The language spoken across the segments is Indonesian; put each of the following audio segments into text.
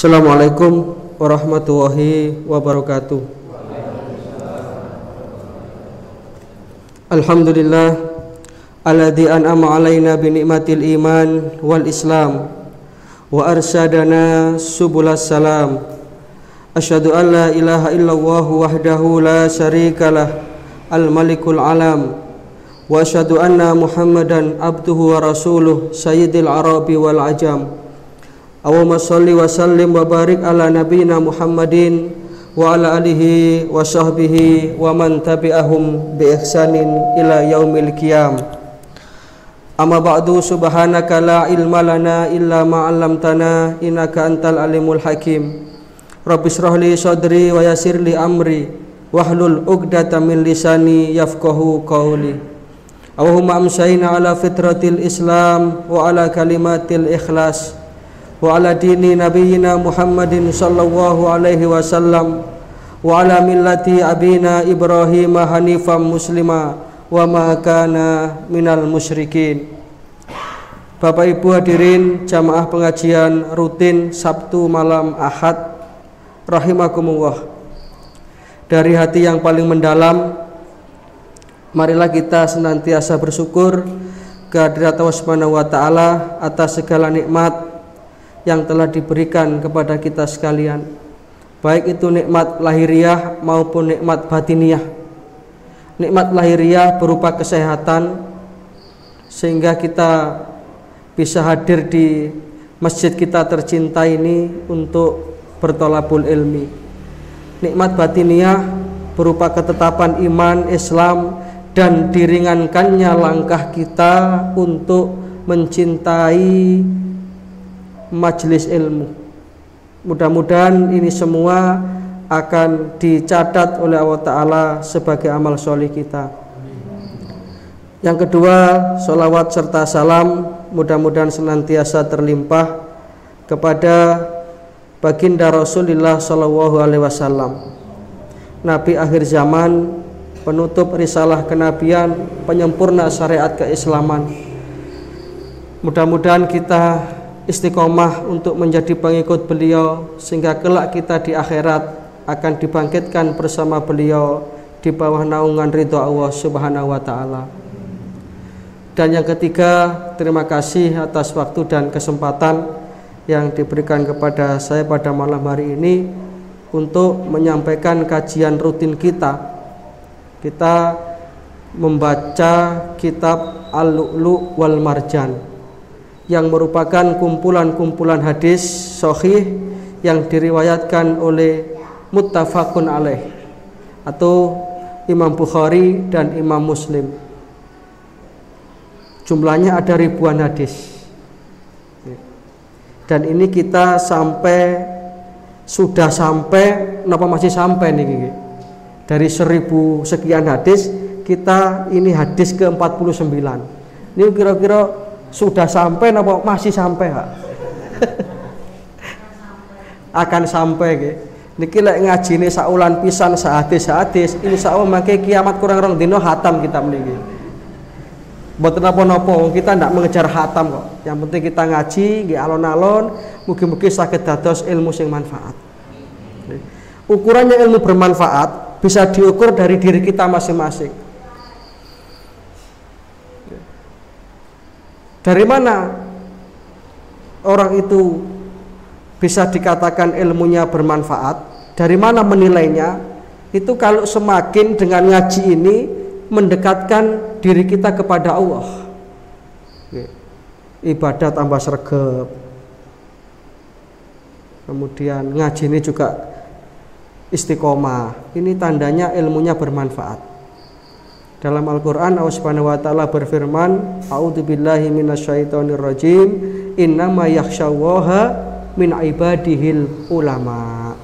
Assalamualaikum warahmatullahi wabarakatuh. Alhamdulillah alladzi an'ama alaina bi ni'matil iman wal islam wa arsyadana subulas salam. Asyhadu an la ilaha illallah wahdahu la syarikalah al malikul alam wa asyhadu anna muhammadan abduhu wa rasuluh sayyidil arabi wal ajam. Allahumma sholli wa sallim wa barik ala nabiyyina Muhammadin wa ala alihi wa sahbihi wa man tabi'ahum bi ihsanin ila yaumil qiyam. Amma ba'du, subhanaka la ilma lana illa ma 'allamtana innaka antal alimul hakim. Rabbi shrah li sadri wa yassir li amri wahlul 'uqdatam min lisani yafqahu qawli. Allahumma amsayna ala fitratil islam wa ala kalimatil ikhlas wa ala dini nabiyyina Muhammadin sallallahu alaihi wasallam wa ala millati abina Ibrahim hanifan muslima wa ma kana minal musyrikin. Bapak Ibu hadirin jamaah pengajian rutin Sabtu malam Ahad rahimakumullah. Dari hati yang paling mendalam, marilah kita senantiasa bersyukur kehadirat Allah Subhanahu wa taala atas segala nikmat yang telah diberikan kepada kita sekalian, baik itu nikmat lahiriah maupun nikmat batiniah. Nikmat lahiriah berupa kesehatan sehingga kita bisa hadir di masjid kita tercinta ini untuk bertolabul ilmi. Nikmat batiniah berupa ketetapan iman Islam dan diringankannya langkah kita untuk mencintai majelis ilmu. Mudah-mudahan ini semua akan dicatat oleh Allah Ta'ala sebagai amal soleh kita. Yang kedua, sholawat serta salam mudah-mudahan senantiasa terlimpah kepada baginda Rasulullah Sallallahu Alaihi Wasallam, Nabi akhir zaman, penutup risalah kenabian, penyempurna syariat keislaman. Mudah-mudahan kita istiqomah untuk menjadi pengikut beliau sehingga kelak kita di akhirat akan dibangkitkan bersama beliau di bawah naungan ridha Allah Subhanahu wa taala. Dan yang ketiga, terima kasih atas waktu dan kesempatan yang diberikan kepada saya pada malam hari ini untuk menyampaikan kajian rutin kita. Kita membaca kitab Al-Lu'lu' wal Marjan yang merupakan kumpulan-kumpulan hadis sahih yang diriwayatkan oleh muttafaqun alaih atau Imam Bukhari dan Imam Muslim. Jumlahnya ada ribuan hadis. Dan ini kita sudah sampai napa masih sampai nih? Dari 1000 sekian hadis, kita ini hadis ke-49. Ini kira-kira sudah sampai napa masih sampai Pak? Akan sampai nggih. Niki lek ngajine saulan pisan sahadis-hadis, insyaallah mangke kiamat kurang rong dina khatam kitab niki. Mboten napa-napa, kita ndak mengejar khatam kok. Yang penting kita ngaji nggih alon-alon, mugi-mugi saged dados ilmu sing manfaat. Ukurannya ilmu bermanfaat bisa diukur dari diri kita masing-masing. Dari mana orang itu bisa dikatakan ilmunya bermanfaat? Dari mana menilainya? Itu kalau semakin dengan ngaji ini mendekatkan diri kita kepada Allah. Ibadah tambah sregep. Kemudian ngaji ini juga istiqomah. Ini tandanya ilmunya bermanfaat. Dalam Al-Quran Allah Subhanahu wa ta'ala berfirman, a'udzubillahi minasyaitonirrajim, innama yakhsyallaha min ibadihil ulama.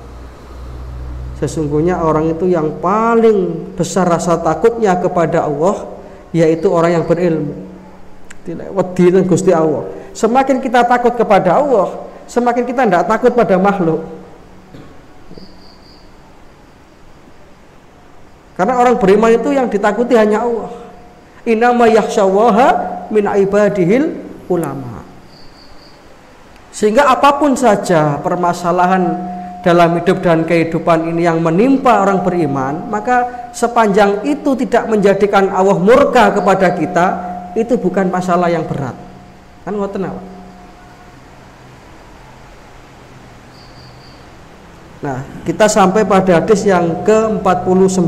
Sesungguhnya orang itu yang paling besar rasa takutnya kepada Allah yaitu orang yang berilmu. Wedi nang Gusti Allah. Semakin kita takut kepada Allah, semakin kita tidak takut pada makhluk. Karena orang beriman itu yang ditakuti hanya Allah. Innama yakhsyallaha min ibadihil ulama. Sehingga apapun saja permasalahan dalam hidup dan kehidupan ini yang menimpa orang beriman, maka sepanjang itu tidak menjadikan Allah murka kepada kita, itu bukan masalah yang berat. Kan ngoten apa? Nah, kita sampai pada hadis yang ke-49.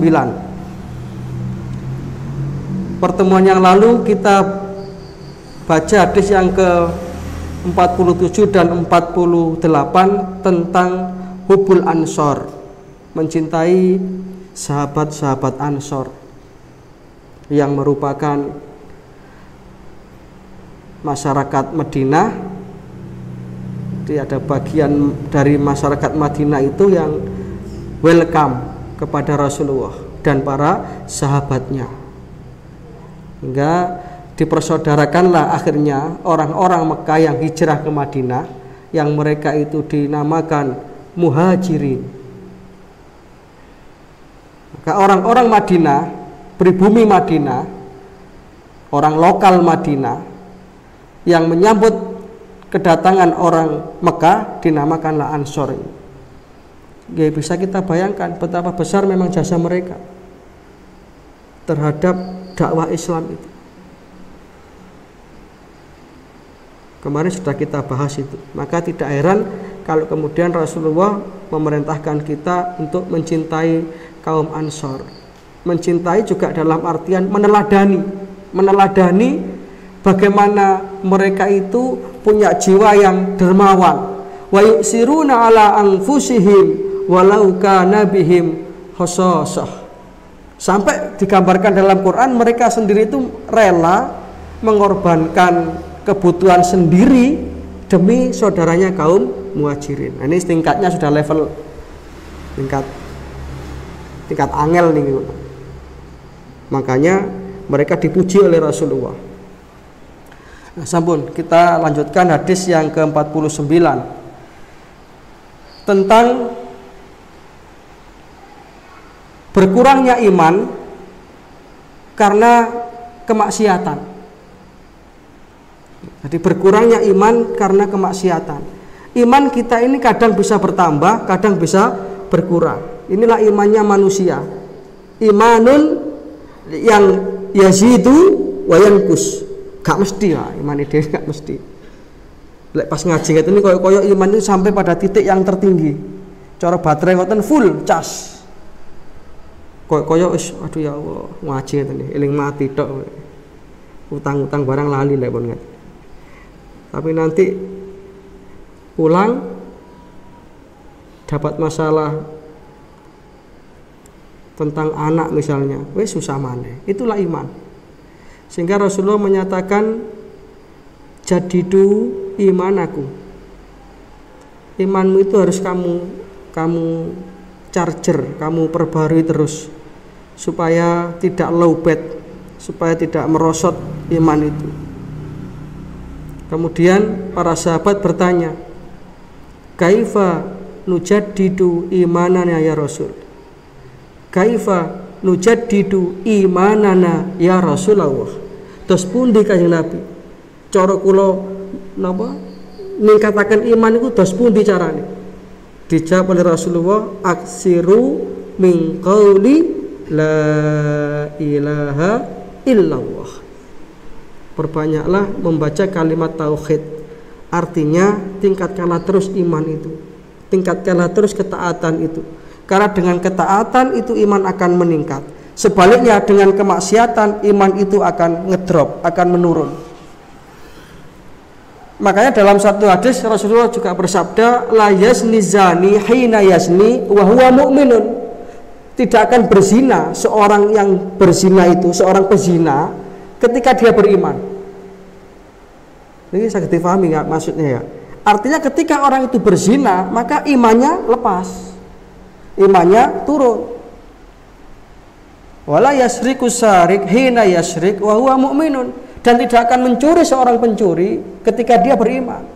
Pertemuan yang lalu kita baca hadis yang ke-47 dan 48 tentang hubul ansor, mencintai sahabat-sahabat ansor yang merupakan masyarakat Madinah. Jadi ada bagian dari masyarakat Madinah itu yang welcome kepada Rasulullah dan para sahabatnya, hingga dipersaudarakanlah akhirnya orang-orang Mekah yang hijrah ke Madinah, yang mereka itu dinamakan muhajirin. Maka orang-orang Madinah, pribumi Madinah, orang lokal Madinah yang menyambut kedatangan orang Mekah dinamakanlah Ansor. Ya, bisa kita bayangkan betapa besar memang jasa mereka terhadap dakwah Islam itu. Kemarin sudah kita bahas itu. Maka tidak heran kalau kemudian Rasulullah memerintahkan kita untuk mencintai kaum Ansor. Mencintai juga dalam artian meneladani bagaimana mereka itu punya jiwa yang dermawan. Wa yusiruna ala anfusihim walau kana bihim khasasah. Sampai digambarkan dalam Quran mereka sendiri itu rela mengorbankan kebutuhan sendiri demi saudaranya kaum muhajirin. Nah, ini tingkatnya sudah level tingkat angel nih. Makanya mereka dipuji oleh Rasulullah. Nah, sampun kita lanjutkan hadis yang ke-49 tentang berkurangnya iman karena kemaksiatan. Jadi berkurangnya iman karena kemaksiatan. Iman kita ini kadang bisa bertambah, kadang bisa berkurang. Inilah imannya manusia. Imanun yang yazidu wa yanqus. Gak mesti lah iman itu, gak mesti. Lek pas ngaji itu ini koyo iman itu sampai pada titik yang tertinggi. Cara baterai ngoten full cas. Koyo aduh ya Allah, ngaji ini eling mati tok. Utang-utang barang lali lek pun ngerti. Tapi nanti pulang dapat masalah tentang anak misalnya, wes susah maneh. Itulah iman. Sehingga Rasulullah menyatakan jadidu imanaku. Imanmu itu harus kamu charger, kamu perbarui terus supaya tidak lowbat, supaya tidak merosot iman itu. Kemudian para sahabat bertanya, kaifa nujaddidu imanana ya Rasul? Kaifa nujaddidu imanana ya Rasulullah? Terus pundi Kanjeng Nabi? Cara kula napa ningkataken iman iku dos pundi carane? Dijawab oleh Rasulullah, aksiru min qauli la ilaha illallah. Perbanyaklah membaca kalimat tauhid. Artinya tingkatkanlah terus iman itu, tingkatkanlah terus ketaatan itu, karena dengan ketaatan itu iman akan meningkat. Sebaliknya dengan kemaksiatan iman itu akan ngedrop, akan menurun. Makanya dalam satu hadis Rasulullah juga bersabda, la yazni zani hina yazni wa huwa mu'minun. Tidak akan berzina seorang yang berzina itu, seorang pezina ketika dia beriman. Ini saya difahami nggak maksudnya ya? Artinya ketika orang itu berzina, maka imannya lepas, imannya turun. Wala yasriku sarik hina yasrik wa huwa mu'minun. Dan tidak akan mencuri seorang pencuri ketika dia beriman.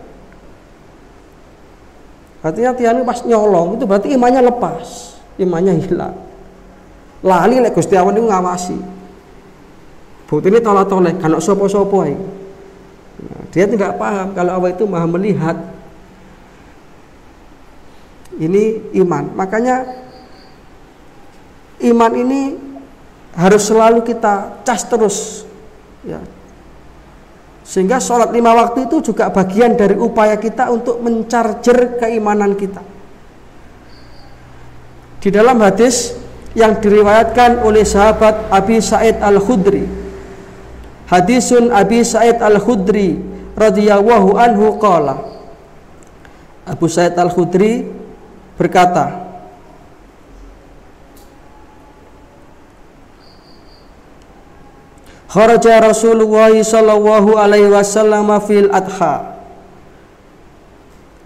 Artinya tiang pas nyolong itu berarti imannya lepas, imannya hilang. Lali lek Gusti Allah niku ngawasi. Buktine tolak-tolak kan sapa-sapa ae. Nah, dia tidak paham kalau Allah itu maha melihat Ini iman. Makanya iman ini harus selalu kita cas terus, ya. Sehingga sholat 5 waktu itu juga bagian dari upaya kita untuk mencarger keimanan kita. Di dalam hadis yang diriwayatkan oleh sahabat Abi Sa'id Al-Khudri, hadisun Abi Sa'id Al-Khudri radhiyallahu anhu qala, Abu Sa'id Al-Khudri berkata, kharaja Rasulullah sallallahu alaihi wasallam fil adha.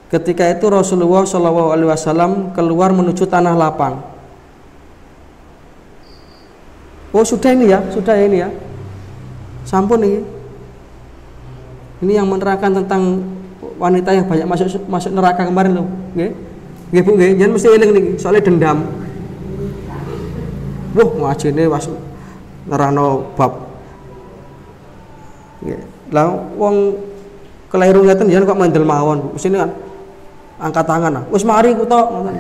Ketika itu Rasulullah sallallahu alaihi wasallam keluar menuju tanah lapang. Oh, sudah ini ya. Sampun ini. Ini yang menerangkan tentang wanita yang banyak masuk neraka kemarin loh, nggih. Nggih Bu, nggih, yen mesti eling niki, soalnya dendam. Wah, ngajine was nerano bab. Nggih. Lah wong keliru ngeten yen kok mandel mawon, mesti kan angkat tangan ah. Wis mari ku tok ngoten.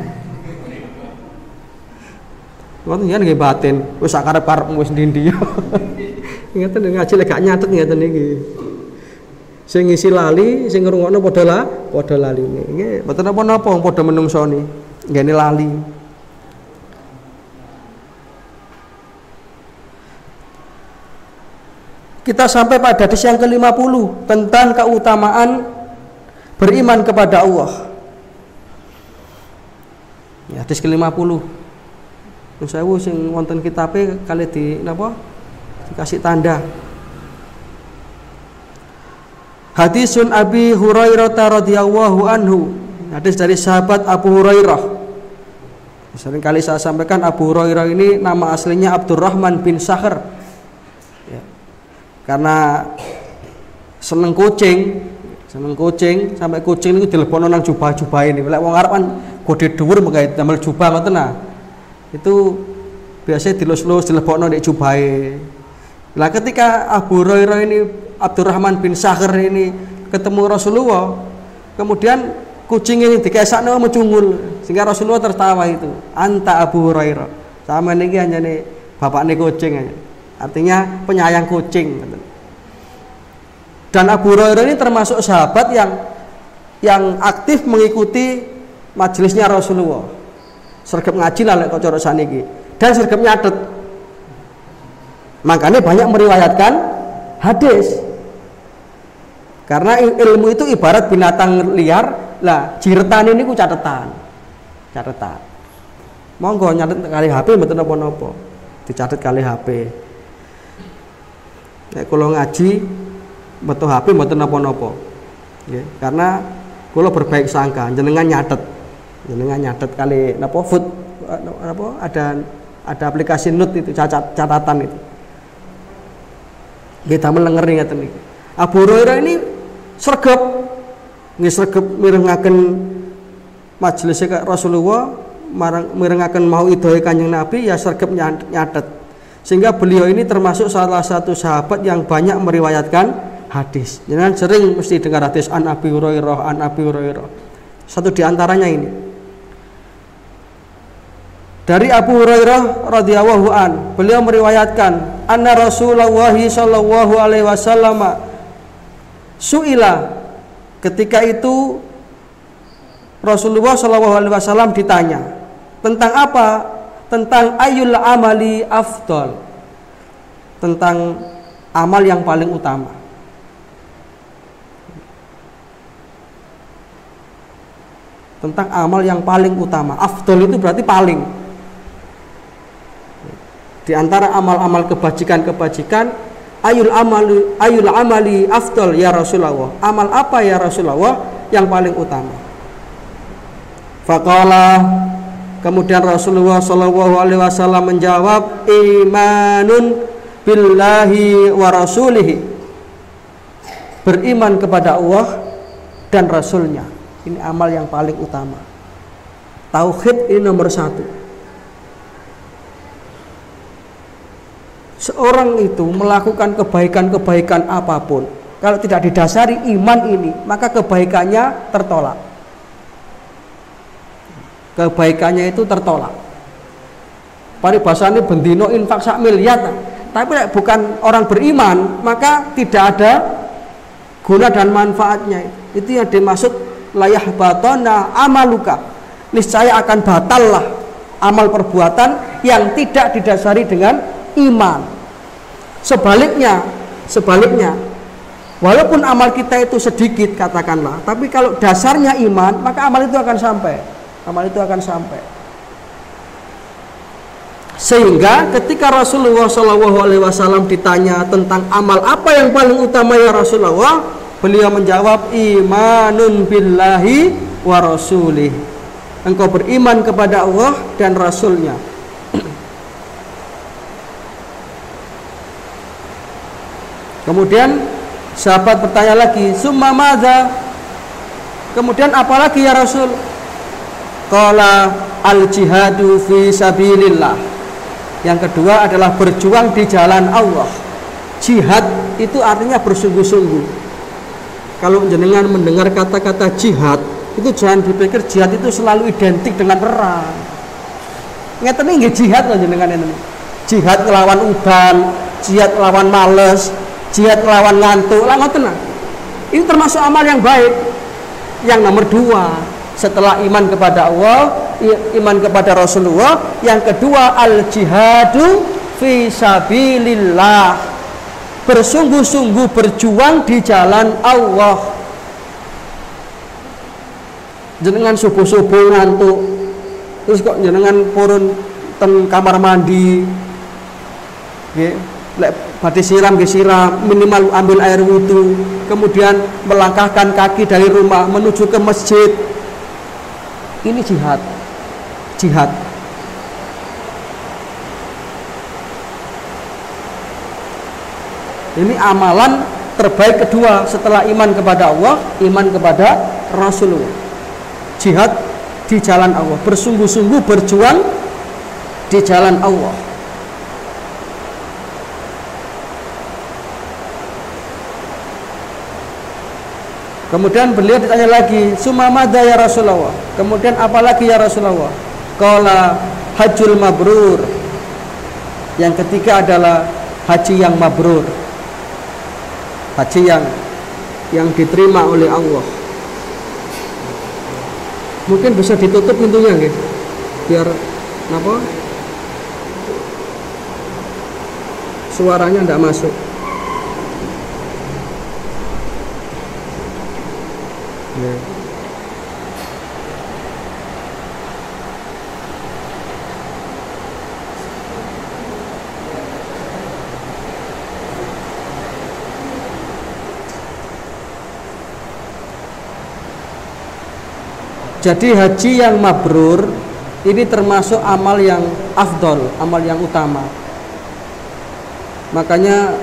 Ngoten yen nggih batin, wis sak karep-karepmu wis ndi-ndi. Ngeten ngaji lek gak nyatet ngeten iki. Sing ngisi lali, sing ngrungokno padha lali. Nggih, mboten napa-napa padha menungsoni. Nggene lali. Kita sampai pada hadis yang ke-50 tentang keutamaan beriman kepada Allah. Ya, hadis ke-50. Sewu sing wonten kitabe kali di napa? Dikasih tanda. Hadisun Abi Hurairah radhiyallahu anhu. Hadis dari sahabat Abu Hurairah. Sering kali saya sampaikan Abu Hurairah ini nama aslinya Abdurrahman bin Sakhr. Ya. Karena seneng kucing sampai kucing itu dilebono nang jubah-jubah ini. Lek wong Arab kan gede dhuwur menggawe damel jubah ngoten nah. Itu biasanya dilus-lus dilebokno nek jubahe. Lah ketika Abu Hurairah ini Abdurrahman bin Sakhr ini ketemu Rasulullah, kemudian kucing ini dikesakno mencungul sehingga Rasulullah tertawa itu. Anta Abu Hurairah. Sama niki anjane bapakne kucing aja. Artinya penyayang kucing. Dan Abu Hurairah ini termasuk sahabat yang aktif mengikuti majelisnya Rasulullah. Sregep ngaji lah lek cara saniki. Dan sregep nyatet. Makanya banyak meriwayatkan hadis. Karena ilmu itu ibarat binatang liar, lah jiretan ini ku catatan. Monggo nyatet kali HP mboten napa-napa. Dicatet kali HP. Nek kula ngaji metu HP mboten napa-napa. Nggih, karena kula berbaik sangka jenengan nyatet kali napa ada aplikasi note itu catatan itu. Nggih damel lenger ngeten iki. Abu Hurairah ini sregep mirengaken majelis Rasulullah, mirengaken mau idoe Kanjeng Nabi ya sregep nyatet. Sehingga beliau ini termasuk salah satu sahabat yang banyak meriwayatkan hadis. Jangan sering mesti dengar hadis an Abi Hurairah. Satu di antaranya ini. Dari Abu Hurairah radhiyallahu an, beliau meriwayatkan anna Rasulullah sallallahu alaihi wasallam su'ila, ketika itu Rasulullah sallallahu alaihi wasallam ditanya tentang apa? Tentang ayyul amali afdal, tentang amal yang paling utama. Tentang amal yang paling utama. Afdal itu berarti paling. Di antara amal-amal kebajikan ayul amali afdal ya Rasulullah. Amal apa ya Rasulullah yang paling utama? Faqala, kemudian Rasulullah sallallahu alaihi wasallam menjawab, imanun billahi wa rasulihi, beriman kepada Allah dan Rasulnya. Ini amal yang paling utama. Tauhid ini nomor 1. Seorang itu melakukan kebaikan-kebaikan apapun, kalau tidak didasari iman ini, maka kebaikannya tertolak. kebaikannya itu tertolak. Paribasane bendino infak sak miliar, tapi bukan orang beriman, maka tidak ada guna dan manfaatnya. Itu yang dimaksud layah batona amaluka. Niscaya akan batallah amal perbuatan yang tidak didasari dengan iman. Sebaliknya, walaupun amal kita itu sedikit katakanlah, tapi kalau dasarnya iman, maka amal itu akan sampai. Sehingga ketika Rasulullah SAW ditanya tentang amal apa yang paling utama ya Rasulullah, beliau menjawab imanun billahi wa rasulih. Engkau beriman kepada Allah dan Rasulnya. Kemudian sahabat bertanya lagi, summa madza? Kemudian apalagi ya Rasul? Qala al jihadu fi sabilillah. Yang kedua adalah berjuang di jalan Allah. Jihad itu artinya bersungguh-sungguh. Kalau jenengan mendengar kata-kata jihad, itu jangan dipikir jihad itu selalu identik dengan perang. Ngeten nggih jihad loh jenengan ini. Jihad ngelawan udan, jihad ngelawan males, jihad ngelawan ngantuk, lah ngoten. Ini termasuk amal yang baik. Yang nomor 2 setelah iman kepada Allah, iman kepada Rasulullah, yang kedua al jihadu fi sabilillah, bersungguh-sungguh berjuang di jalan Allah. Jenengan subuh-subuh ngantuk, terus kok jenengan purun ten kamar mandi, lek badhe siram siram, minimal ambil air wudu, kemudian melangkahkan kaki dari rumah menuju ke masjid. Ini jihad. Ini amalan terbaik kedua setelah iman kepada Allah, iman kepada Rasulullah. Jihad di jalan Allah, bersungguh-sungguh berjuang di jalan Allah. Kemudian beliau ditanya lagi, summa madza ya Rasulullah? Kemudian apalagi ya Rasulullah? Qala hajjul mabrur. Yang ketiga adalah haji yang mabrur. Haji yang diterima oleh Allah. Mungkin bisa ditutup pintunya nggih. Biar napa? Suaranya tidak masuk. Jadi haji yang mabrur ini termasuk amal yang afdol, amal yang utama. Makanya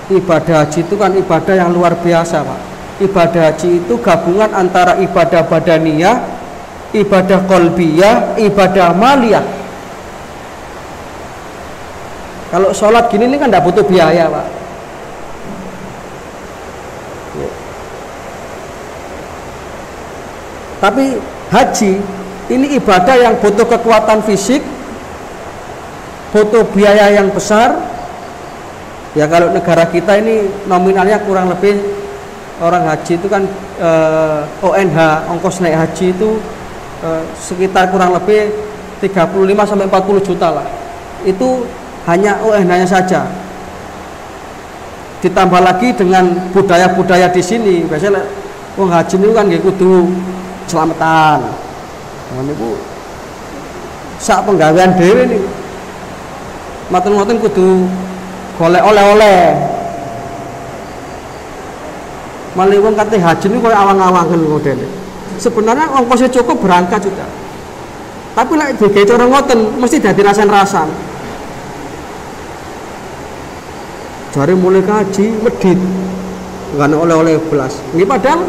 ibadah haji itu kan ibadah yang luar biasa, Pak. Ibadah haji itu gabungan antara ibadah badaniyah, ibadah qalbiyah, ibadah maliyah. Kalau sholat gini ini kan tidak butuh biaya, Pak. Tapi haji ini ibadah yang butuh kekuatan fisik, butuh biaya yang besar. Ya kalau negara kita ini nominalnya kurang lebih orang haji itu kan ONH, ongkos naik haji itu sekitar kurang lebih 35 sampai 40 juta lah. Itu hanya ONH-nya saja. Ditambah lagi dengan budaya-budaya di sini. Biasanya wong haji itu kan nggih kudu selamatan. Niku sak penggawean dhewe niku. Maten-maten kudu golek oleh-oleh. Malah wong kate haji niku koyo awang-awangan modele. Sebenarnya ongkosnya cukup berangkat juga. Tapi lek digawe cara ngoten mesti dadi rasan-rasan. Jare mulai haji medhit. Enggak oleh-oleh belas. Nggih padahal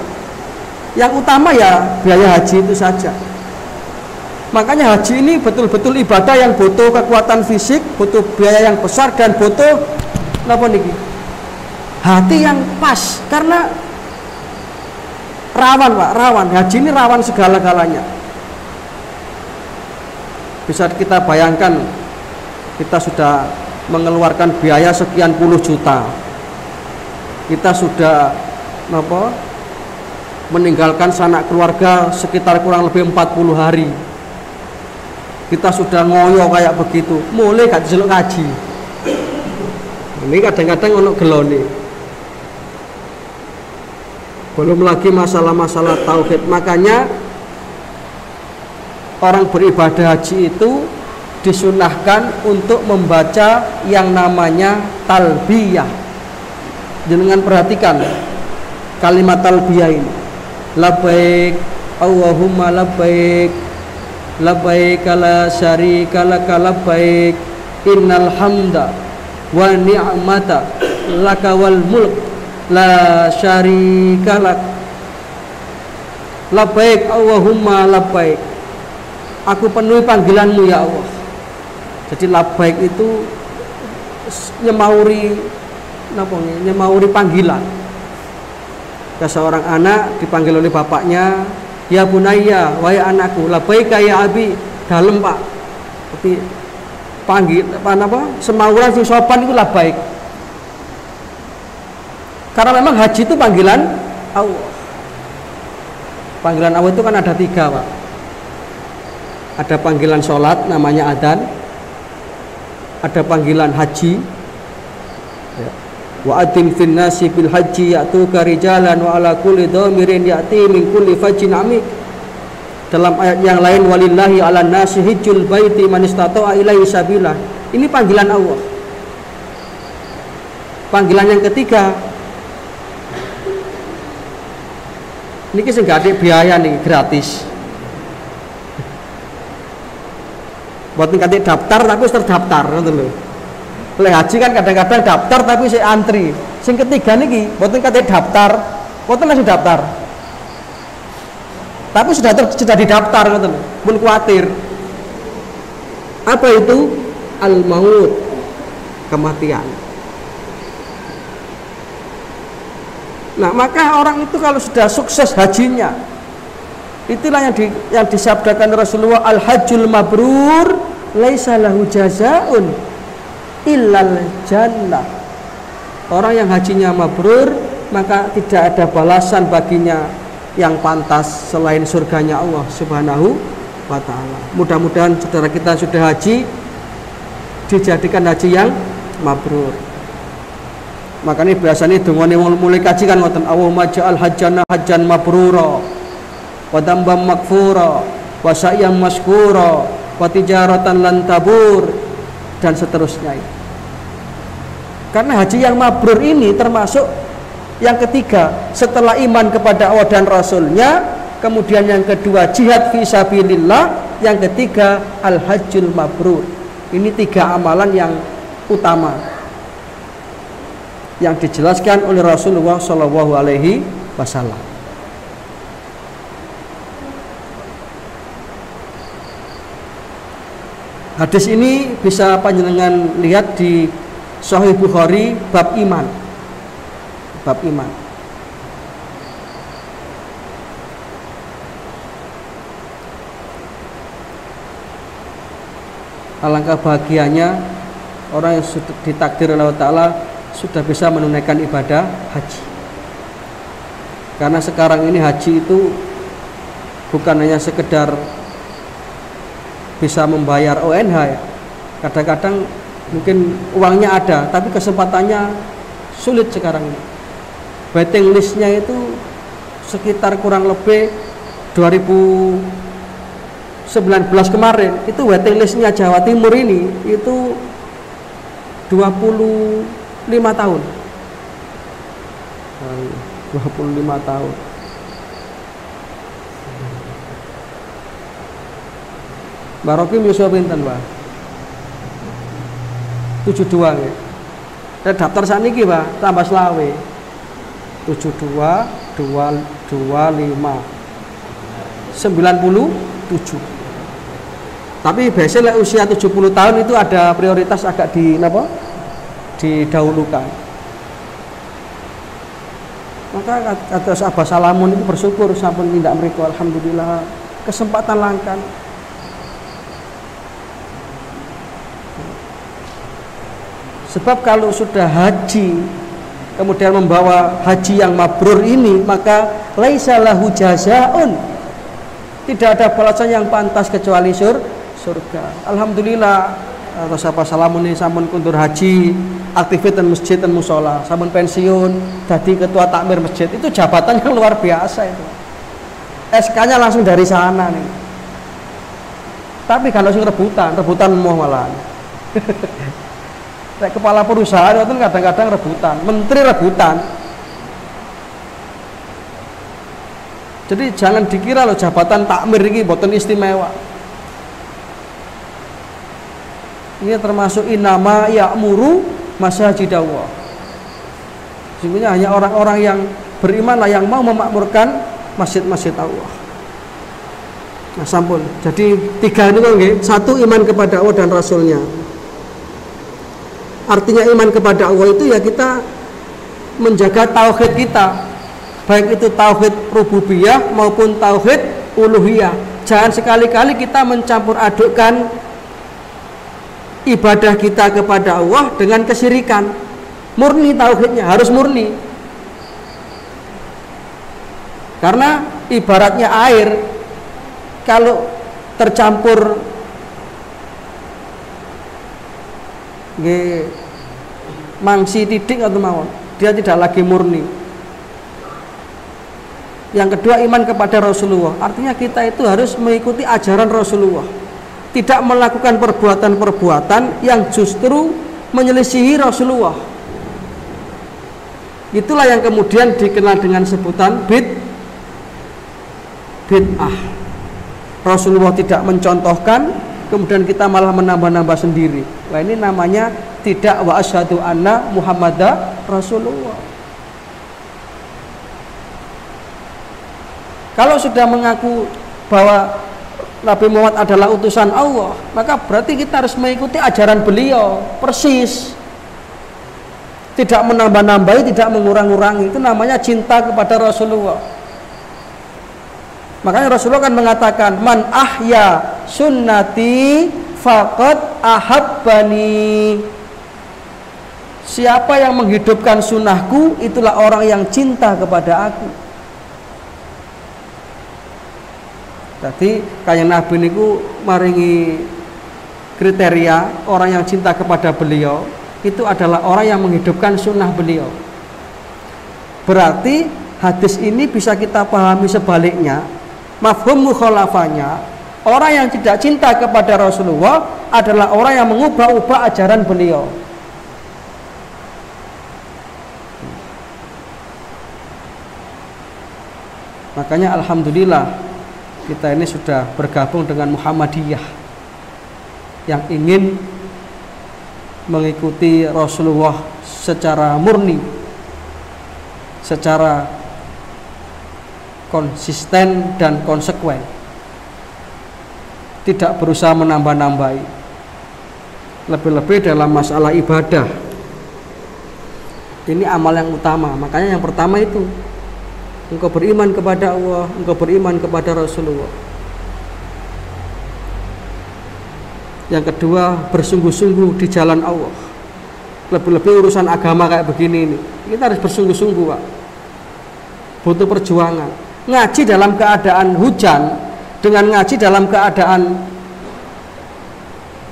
yang utama ya biaya haji itu saja. Makanya haji ini betul-betul ibadah yang butuh kekuatan fisik, butuh biaya yang besar dan butuh apa niki? Hati yang pas karena rawan, Pak, rawan. Haji ini rawan segala-galanya. Bisa kita bayangkan, kita sudah mengeluarkan biaya sekian puluh juta, kita sudah meninggalkan sanak keluarga sekitar kurang lebih 40 hari, kita sudah ngoyo kayak begitu, mulai gak diseluk ngaji. Ini kadang-kadang ono gelone. Belum lagi masalah-masalah tauhid. Makanya orang beribadah haji itu disunahkan untuk membaca yang namanya talbiyah. Jangan perhatikan kalimat talbiyah ini. Labbaik Allahumma labbaik, labbaik la syarika laka labbaik, innal hamda wa ni'mata laka wal mulk la syarika lak. Labbaik Allahumma labbaik, aku penuhi panggilanmu ya Allah. Jadi labbaik itu nyemauri panggilan. Ke seorang anak dipanggil oleh bapaknya, ya bunayya, wahai anakku, labbaika ya abi, dalem Pak. Tapi panggil semauran sing sopan itu labbaik. Karena memang haji itu panggilan Allah. Panggilan Allah itu kan ada 3, Pak. Ada panggilan sholat namanya adzan, ada panggilan haji, wa atim fin nasi bil haji ya'tuka rijalan wa ala kulli dhamirin ya'ti min kulli fajjin amik. Dalam ayat yang lain, walillahi 'alan nasi hijjul baiti man istata'a ilaihi sabila. Ini panggilan Allah. Panggilan yang ketiga, ini sing gak ada biaya nih, gratis. Buat nggak daftar tapi harus terdaftar, ngoten lho. Oleh haji kan kadang-kadang daftar tapi saya antri. Sing ketiga niki mboten kate daftar, mboten langsung daftar. Tapi sudah didaftar ngoten lho. Mun kuwatir. Apa itu? Al-maut, kematian. Nah, maka orang itu kalau sudah sukses hajinya, itulah yang disabdakan Rasulullah, al-hajjul mabrur laisa lahu jazaa'un illal jannah. Orang yang hajinya mabrur, maka tidak ada balasan baginya yang pantas selain surganya Allah Subhanahu wa ta'ala. Mudah-mudahan saudara kita sudah haji, dijadikan haji yang mabrur. Makanya biasanya dungane mulai kaji kan ngoten, Allahumma ja'al hajjana hajjan mabrura wa dambam makfura wa sa'yan maskura wa tijaratan lan tabur, dan seterusnya. Karena haji yang mabrur ini termasuk yang ketiga setelah iman kepada Allah dan Rasulnya, kemudian yang kedua jihad fisabilillah, yang ketiga al-hajjul mabrur. Ini 3 amalan yang utama yang dijelaskan oleh Rasulullah Shallallahu Alaihi Wasallam. Hadis ini bisa panjenengan lihat di Sahih Bukhari bab iman. Bab iman. Alangkah bahagianya orang yang sudah ditakdir oleh Allah Ta'ala sudah bisa menunaikan ibadah haji. Karena sekarang ini haji itu bukan hanya sekedar bisa membayar ONH ya. Kadang-kadang mungkin uangnya ada, tapi kesempatannya sulit sekarang ini. Waiting listnya itu sekitar kurang lebih 2019 kemarin itu waiting listnya Jawa Timur ini itu 25 tahun. 25 tahun. Mbak Rocky nyusul pinten, Pak? 72 ya. Dan daftar saniki, Pak, tambah selawe. 72 225 97. Tapi biasanya usia 70 tahun itu ada prioritas agak didahulukan. Maka kata sahabat Salamun itu bersyukur sampun tindak mereka, alhamdulillah kesempatan langkan. Sebab kalau sudah haji kemudian membawa haji yang mabrur ini, maka laisa lahu jazaun, tidak ada balasan yang pantas kecuali surga. Alhamdulillah, atau siapa salamun ini sampun kundur haji, aktivitas masjid dan musola, sampun pensiun jadi ketua takmir masjid, itu jabatan yang luar biasa itu. SK-nya langsung dari sana nih. Tapi kalau sing rebutan mau malah. Kepala perusahaan itu kadang-kadang rebutan, menteri rebutan. Jadi jangan dikira loh jabatan takmir ini boten istimewa. Ini termasuk inama ya'muru masajidallah. Sebenarnya hanya orang-orang yang beriman lah yang mau memakmurkan masjid-masjid Allah. Nah, sampun. Jadi 3 ini kan, satu iman kepada Allah dan Rasulnya. Artinya iman kepada Allah itu ya kita menjaga tauhid kita, baik itu tauhid rububiyah maupun tauhid uluhiyah. Jangan sekali-kali kita mencampur adukkan ibadah kita kepada Allah dengan kesyirikan. Murni tauhidnya, harus murni. Karena ibaratnya air, kalau tercampur mangsi titik atau mawon, dia tidak lagi murni. Yang kedua, iman kepada Rasulullah. Artinya kita itu harus mengikuti ajaran Rasulullah, tidak melakukan perbuatan-perbuatan yang justru menyelisihi Rasulullah. Itulah yang kemudian dikenal dengan sebutan bid'ah. Rasulullah tidak mencontohkan, kemudian kita malah menambah-nambah sendiri. Wah, ini namanya tidak wa asyhadu anna Muhammadar Rasulullah. Kalau sudah mengaku bahwa Nabi Muhammad adalah utusan Allah, maka berarti kita harus mengikuti ajaran beliau persis. Tidak menambah-nambahi, tidak mengurang-urangi. Itu namanya cinta kepada Rasulullah. Makanya Rasulullah kan mengatakan, man ahya sunnati faqad ahabbani. Siapa yang menghidupkan sunnahku, itulah orang yang cinta kepada aku. Jadi kayak Nabi niku maringi kriteria orang yang cinta kepada beliau, itu adalah orang yang menghidupkan sunnah beliau. Berarti hadis ini bisa kita pahami sebaliknya. Mafhum mukhalafahnya, orang yang tidak cinta kepada Rasulullah adalah orang yang mengubah-ubah ajaran beliau. Makanya alhamdulillah kita ini sudah bergabung dengan Muhammadiyah yang ingin mengikuti Rasulullah secara murni, secara konsisten dan konsekuen, tidak berusaha menambah-nambahi, lebih-lebih dalam masalah ibadah. Ini amal yang utama. Makanya yang pertama itu engkau beriman kepada Allah, engkau beriman kepada Rasulullah. Yang kedua, bersungguh-sungguh di jalan Allah. Lebih-lebih urusan agama kayak begini ini, kita harus bersungguh-sungguh, Pak. Butuh perjuangan. Ngaji dalam keadaan hujan dengan ngaji dalam keadaan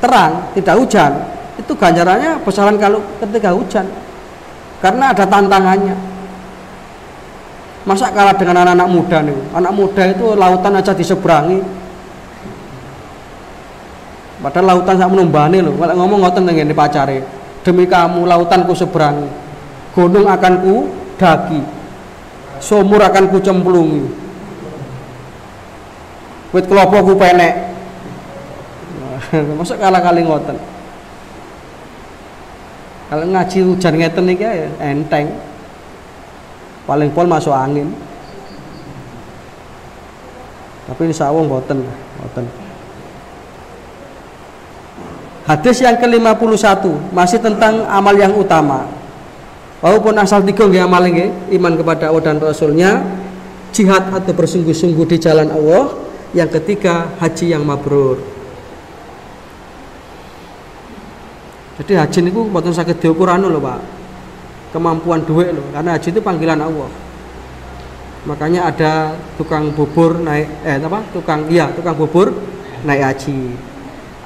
terang, tidak hujan, itu ganjarannya besaran kalau ketika hujan, karena ada tantangannya. Masa kalah dengan anak-anak muda nih? Anak muda itu lautan aja diseberangi, padahal lautan sak menumbane loh. Kalau ngomong ngoten ngene pacare, demi kamu lautan ku seberangi, gunung akan ku daki, sumur akan ku cemplungi, wit kelapa ku penek. Masa kalah kali ngoten. Kalau ngaji hujan ngeten iki ya enteng, paling pol masuk angin. Tapi insya Allah mboten. Hadis yang ke-51 masih tentang amal yang utama. Walaupun asal 3 nggih amal nggih, iman kepada Allah dan Rasulnya, jihad atau bersungguh-sungguh di jalan Allah, yang ketiga haji yang mabrur. Jadi haji niku mboten saged diukur anu lho, Pak. Kemampuan duit lho, karena haji itu panggilan Allah. Makanya ada tukang bubur naik tukang bubur naik haji.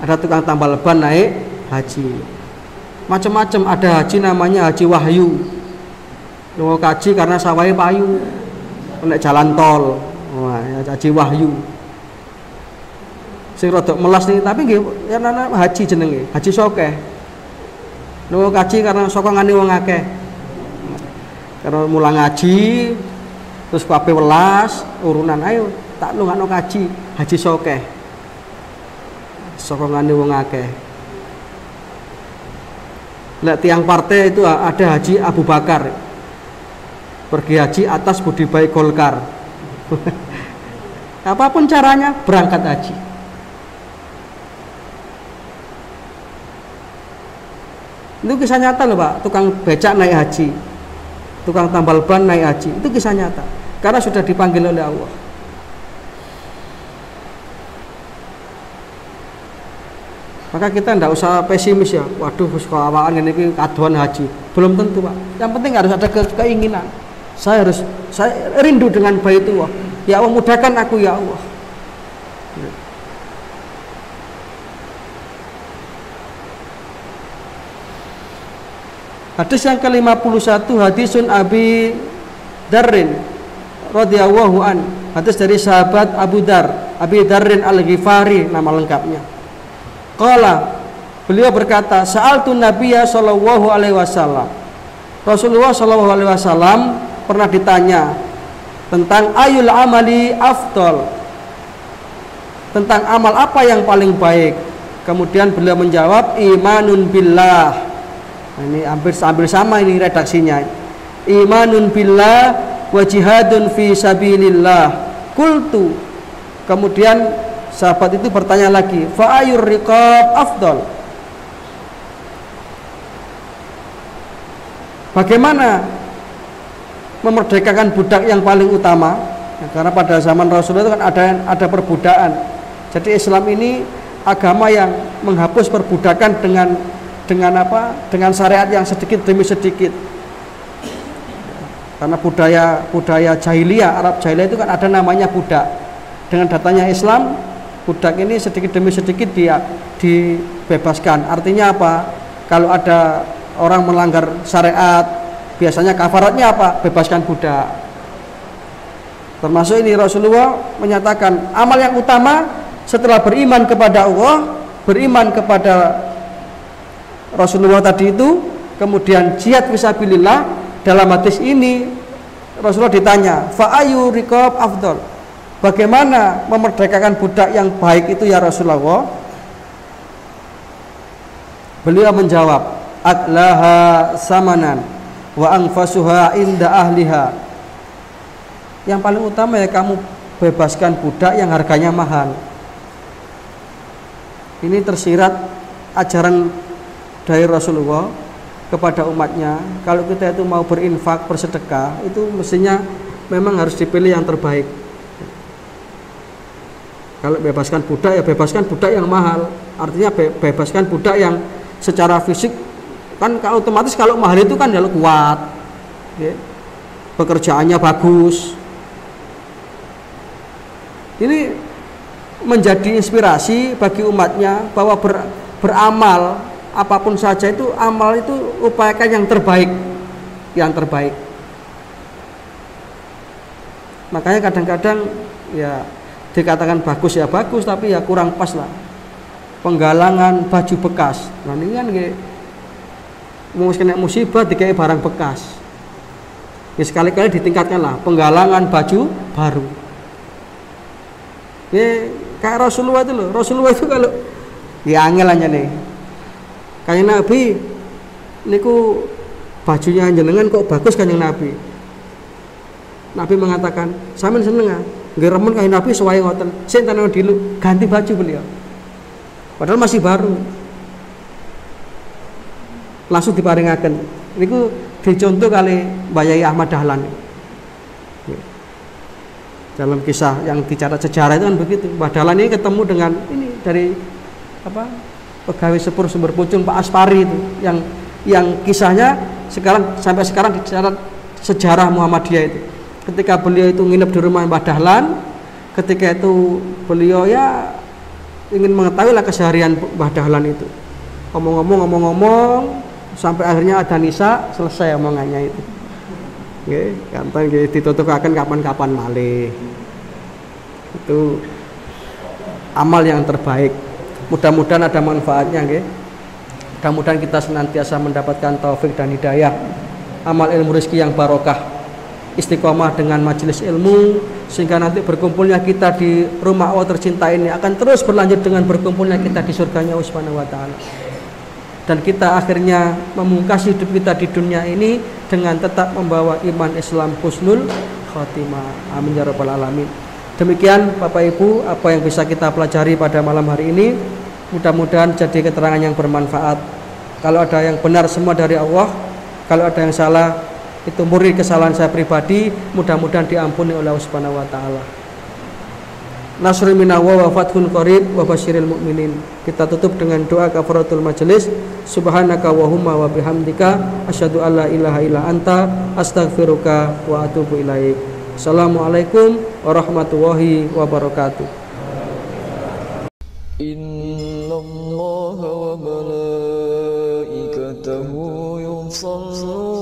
Ada tukang tambal ban naik haji. Macam-macam, ada haji namanya haji wahyu. Lunga kaji karena sawahe payu. Nek jalan tol. Wah, haji wahyu. Sing rada melas nih, tapi nggih ya haji jenenge, haji sokeh. Lunga kaji karena sokongane wong akeh. Karena mulang ngaji terus kabeh welas urunan ayo tak lungakno kaji, haji sokeh. Sokongane wong akeh. Lek tiang partai itu ada Haji Abu Bakar. Pergi haji atas budi baik Golkar. Apapun caranya berangkat haji. Itu kisah nyata loh, Pak. Tukang becak naik haji, tukang tambal ban naik haji. Itu kisah nyata. Karena sudah dipanggil oleh Allah. Maka kita tidak usah pesimis ya. Waduh, sekawaan ini kaduan haji. Belum tentu, Pak. Yang penting harus ada keinginan. Saya rindu dengan Baitullah. Ya Allah, mudahkan aku ya Allah. Hadis yang ke-51, hadisun Abi Darrin radhiyallahu an. Hadis dari sahabat Abi Darrin Al-Ghifari nama lengkapnya. Qala, beliau berkata, sa'altu Nabiyya sallallahu alaihi wasallam. Rasulullah sallallahu alaihi wasallam pernah ditanya tentang ayul amali afdal, tentang amal apa yang paling baik. Kemudian beliau menjawab, imanun billah. Nah, ini hampir sama ini redaksinya. Imanun billah wa jihadun fi sabilillah. Qultu. Kemudian sahabat itu bertanya lagi, fa ayur riqab afdal. Bagaimana memerdekakan budak yang paling utama? Ya, karena pada zaman Rasulullah itu kan ada perbudakan. Jadi Islam ini agama yang menghapus perbudakan dengan syariat yang sedikit demi sedikit. Karena budaya jahiliyah, Arab jahiliyah itu kan ada namanya budak. Dengan datanya Islam, budak ini sedikit demi sedikit dia dibebaskan. Artinya apa? Kalau ada orang melanggar syariat, biasanya kafaratnya apa? Bebaskan budak. Termasuk ini Rasulullah menyatakan amal yang utama setelah beriman kepada Allah, beriman kepada Rasulullah tadi itu, kemudian jihad fisabilillah. Dalam hadis ini Rasulullah ditanya, fa ayu riqab afdal. Bagaimana memerdekakan budak yang baik itu ya Rasulullah? Beliau menjawab, aglaha samanan wa anfasuha inda ahliha. Yang paling utama ya kamu bebaskan budak yang harganya mahal. Ini tersirat ajaran dari Rasulullah kepada umatnya. Kalau kita itu mau berinfak, bersedekah, itu mestinya memang harus dipilih yang terbaik. Kalau bebaskan budak, ya bebaskan budak yang mahal. Artinya bebaskan budak yang secara fisik kan otomatis kalau mahal itu kan dia kuat, ya. Pekerjaannya bagus. Ini menjadi inspirasi bagi umatnya bahwa beramal apapun saja itu, amal itu upayakan yang terbaik, Makanya kadang-kadang ya dikatakan bagus ya bagus, tapi ya kurang pas lah. Penggalangan baju bekas. Nah ini kan mau kena musibah dikai barang bekas. Ya sekali-kali ditingkatkan lah penggalangan baju baru. Ya kayak Rasulullah itu loh. Rasulullah itu kalau ya angel aja nih. Kanjeng Nabi niku bajunya jenengan kok bagus Kanjeng Nabi. Nabi mengatakan, "Sampeyan seneng ah, nggih remen Kanjeng Nabi suwaye ngoten. Sing tenan dilu ganti baju beliau." Padahal masih baru. Langsung diparingaken. Niku dicontoh kali Mbah Yai Ahmad Dahlan. Dalam kisah yang dicatat sejarah itu kan begitu. Mbah Dahlan ini ketemu dengan ini dari pegawai sepur Sumber Pucung Pak Aspari itu yang kisahnya sampai sekarang dicatat sejarah Muhammadiyah itu. Ketika beliau itu nginep di rumah Mbah Dahlan, ketika itu beliau ya ingin mengetahui lah keseharian Mbah Dahlan itu. Ngomong-ngomong sampai akhirnya ada nisa, selesai omongannya itu. Nggih, gampang nggih ditutupaken kapan-kapan malih. Itu amal yang terbaik. Mudah-mudahan ada manfaatnya nggih. Mudah-mudahan kita senantiasa mendapatkan taufik dan hidayah, amal ilmu rezeki yang barokah, istiqomah dengan majelis ilmu, sehingga nanti berkumpulnya kita di rumah Allah tercinta ini akan terus berlanjut dengan berkumpulnya kita di surganya Allah Subhanahu wa taala. Dan kita akhirnya memungkasi hidup kita di dunia ini dengan tetap membawa iman Islam husnul khotimah. Amin ya rabbal alamin. Demikian Bapak Ibu apa yang bisa kita pelajari pada malam hari ini. Mudah-mudahan jadi keterangan yang bermanfaat. Kalau ada yang benar semua dari Allah, kalau ada yang salah itu murni kesalahan saya pribadi, mudah-mudahan diampuni oleh Allah Subhanahu wa taala. Nasrul minallah wa fathun qarib wa basyiril mu'minin. Kita tutup dengan doa kafaratul majelis. Subhanaka wahumma wa bihamdika asyhadu alla ilaha illa anta astaghfiruka wa atubu ilaik. Assalamualaikum warahmatullahi wabarakatuh. Innallaha wa malaikatahu yusholluna